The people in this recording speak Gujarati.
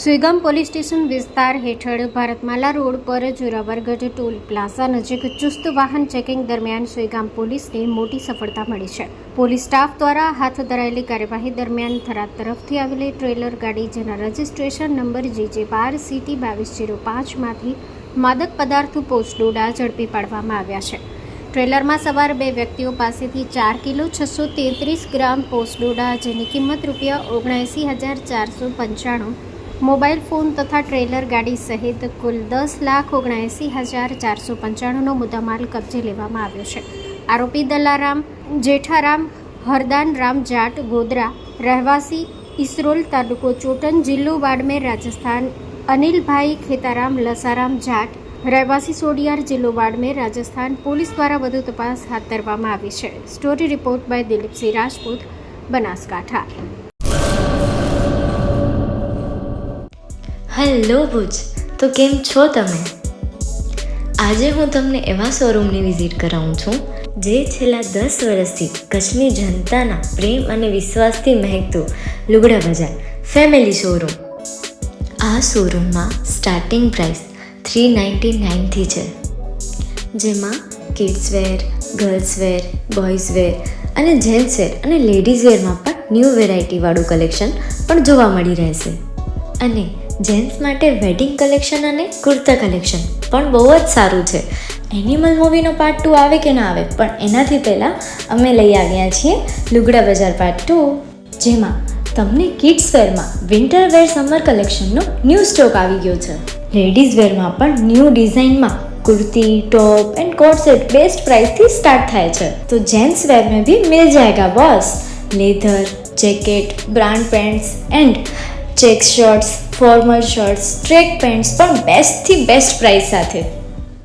સુઈગામ પોલીસ સ્ટેશન વિસ્તાર હેઠળ ભારતમાલા રોડ પર જોરાવરગઢ ટોલ પ્લાઝા નજીક ચુસ્ત વાહન ચેકિંગ દરમિયાન સુઈગામ પોલીસને મોટી સફળતા મળી છે. પોલીસ સ્ટાફ દ્વારા હાથ ધરાયેલી કાર્યવાહી દરમિયાન થરાદ તરફથી આવેલી ટ્રેલર ગાડી જેના રજિસ્ટ્રેશન નંબર JJ12CT2205માંથી માદક પદાર્થ પોસ્ટલોડા ઝડપી પાડવામાં આવ્યા છે. ટ્રેલરમાં સવાર 2 વ્યક્તિઓ પાસેથી 4 કિલો 633 ગ્રામ પોસ્ટલોડા જેની કિંમત ₹79,495, મોબાઈલ ફોન તથા ટ્રેલર ગાડી સહિત કુલ 10,79,495નો મુદ્દામાલ કબજે લેવામાં આવ્યો છે. આરોપી દલારામ જેઠારામ હરદાનરામ જાટ ગોધરા, રહેવાસી ઇસરોલ, તાલુકો ચોટન, જિલ્લો બાડમેર, રાજસ્થાન, અનિલભાઈ ખેતારામ લસારામ જાટ, રહેવાસી સોડિયાર, જિલ્લો બાડમેર, રાજસ્થાન, પોલીસ દ્વારા વધુ તપાસ હાથ ધરવામાં આવી છે. Story report by Dilipsinh Rajput, Banaskantha. Hello Bhuj, તો કેમ છો તમે? આજે હું તમને એવા શોરૂમની વિઝિટ કરાવું છું જે છેલ્લા 10 વર્ષથી કચ્છની જનતાના પ્રેમ અને વિશ્વાસથી મહેકતું લુગડા બજાર ફેમિલી શોરૂમ. આ શોરૂમમાં સ્ટાર્ટિંગ પ્રાઇસ 399થી છે, જેમાં kids wear, girls wear, boys wear અને જેન્ટ્સ વેર અને લેડીઝ વેરમાં પણ ન્યૂ વેરાયટીવાળું કલેક્શન પણ જોવા મળી રહેશે. અને જેન્ટ્સ માટે વેડિંગ કલેક્શન અને કુર્તા કલેક્શન પણ બહુ જ સારું છે. એનિમલ મૂવીનો પાર્ટ 2 આવે કે ના આવે, પણ એનાથી પહેલાં અમે લઈ આવ્યા છીએ લુગડા બજાર પાર્ટ 2, જેમાં તમને કિડ્સ વેરમાં વિન્ટર વેર સમર કલેક્શનનો ન્યૂ સ્ટોક આવી ગયો છે. લેડીઝ વેરમાં પણ ન્યૂ ડિઝાઇનમાં kurti, top and coat set best price थी स्टार्ट थाय छे. तो जेंट्स वेर में भी मिल जाएगा boss. Leather, jacket, brand pants and check shirts, formal shirts, track pants पर बेस्ट थी बेस्ट प्राइस साथे.